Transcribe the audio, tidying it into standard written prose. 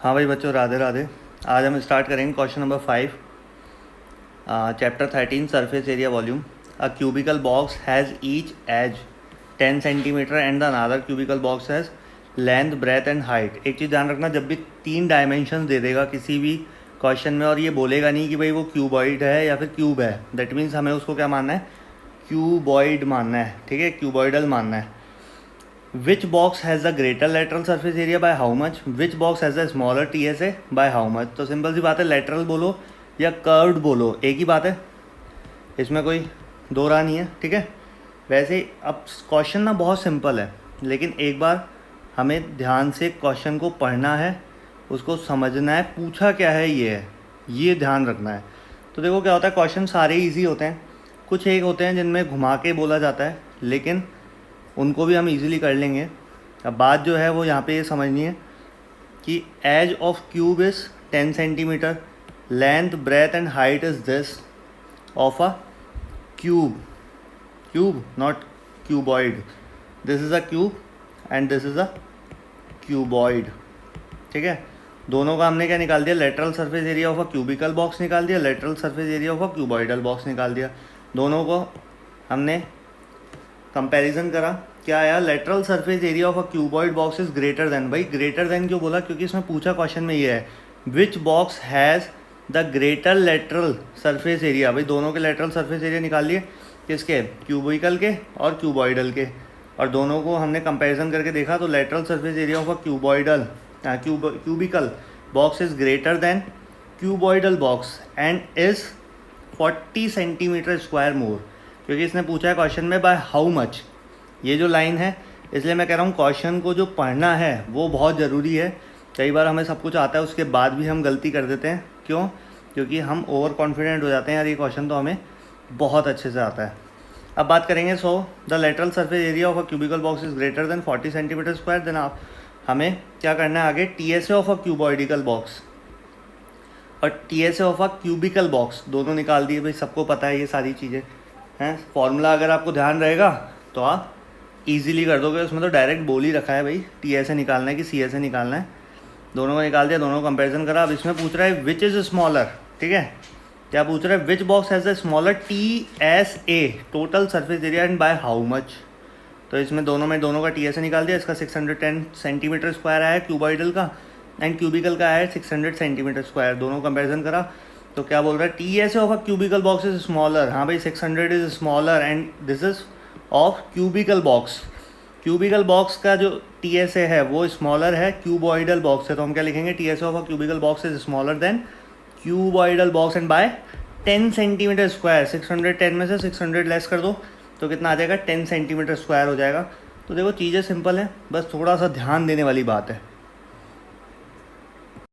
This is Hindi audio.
हाँ भाई बच्चों, राधे राधे। आज हम स्टार्ट करेंगे question number 5, chapter 13, surface area volume. A cubical box has each edge 10 centimetre and the another cubical box has length, breadth and height. एक चीज़ ध्यान रखना, जब भी 3 डायमेंशन दे देगा किसी भी क्वेश्चन में और ये बोलेगा नहीं कि भाई वो क्यूबॉइड है या फिर क्यूब है, दैट मीन्स हमें उसको क्या मानना है, क्यूबॉइड मानना है। ठीक है, क्यूबॉइडल मानना है। Which box has a greater lateral surface area by how much? Which box has a smaller TSA by how much? तो सिंपल सी बात है, लेटरल बोलो या कर्व्ड बोलो एक ही बात है, इसमें कोई दो राह नहीं है। ठीक है, वैसे अब क्वेश्चन ना बहुत सिंपल है, लेकिन एक बार हमें ध्यान से क्वेश्चन को पढ़ना है, उसको समझना है, पूछा क्या है ये ध्यान रखना है। तो देखो क्या होता है, क्वेश्चन सारे इजी होते हैं, कुछ एक होते हैं जिनमें घुमा के बोला जाता है, लेकिन उनको भी हम इजीली कर लेंगे। अब बात जो है वो यहाँ पे ये समझनी है कि edge of cube is 10 centimetre, length, breadth and height is this of a cube not cuboid. This is a cube and this is a cuboid. ठीक है, दोनों का हमने क्या निकाल दिया, lateral surface area of a cubical box निकाल दिया, lateral surface area of a cuboidal box निकाल दिया। दोनों को हमने कंपैरिजन करा, क्या आया, lateral surface area of a cuboid box is greater then. भाई ग्रेटर देन क्यों बोला, क्योंकि इसमें पूछा क्वेश्चन में ये है, which box has the greater lateral surface area. भाई दोनों के लेटरल सरफेस एरिया निकाल लिए, किसके, क्यूबिकल के और क्यूबॉइडल के, और दोनों को हमने कंपैरिजन करके देखा तो lateral surface area of a cubical box is greater than cuboidal box and is 40 centimetre square more. क्योंकि इसने पूछा है क्वेश्चन में बाय हाउ मच, ये जो लाइन है, इसलिए मैं कह रहा हूँ क्वेश्चन को जो पढ़ना है वो बहुत ज़रूरी है। कई बार हमें सब कुछ आता है, उसके बाद भी हम गलती कर देते हैं। क्यों? क्योंकि हम ओवर कॉन्फिडेंट हो जाते हैं, यार ये क्वेश्चन तो हमें बहुत अच्छे से आता है। अब बात करेंगे, so the lateral surface area of a cubical box is greater than 40 centimetre square. Then आप हमें क्या करना है आगे, TSA of a cuboidal box और TSA of a cubical box दोनों निकाल दिए। भाई सबको पता है ये सारी चीज़ें हैं, फॉर्मूला अगर आपको ध्यान रहेगा तो आप इजीली कर दोगे। उसमें तो डायरेक्ट बोल ही रखा है भाई, TSA निकालना है कि CSA निकालना है। दोनों को निकाल दिया, दोनों को कंपैरिजन करा। अब इसमें पूछ रहा है विच इज़ स्मॉलर। ठीक है, क्या पूछ रहा है, which box has a smaller TSA total surface area and by how much. तो इसमें दोनों का TSA निकाल दिया। इसका 610 सेंटीमीटर स्क्वायर आया क्यूबॉइडल का, एंड क्यूबिकल का आया 600 सेंटीमीटर स्क्वायर। दोनों कंपेरिजन करा तो क्या बोल रहा है, TSA of a cubical box is smaller. हाँ भाई 600 is smaller and this is of cubical box. Cubical box का जो TSA है वो स्मॉलर है, क्यूबॉइडल बॉक्स है। तो हम क्या लिखेंगे, TSA of a cubical box is smaller than cuboidal box and by 10 centimetre square. 610 में से 600 लेस कर दो तो कितना आ जाएगा, 10 सेंटीमीटर स्क्वायर हो जाएगा। तो देखो चीज़ें सिंपल है, बस थोड़ा सा ध्यान देने वाली बात है।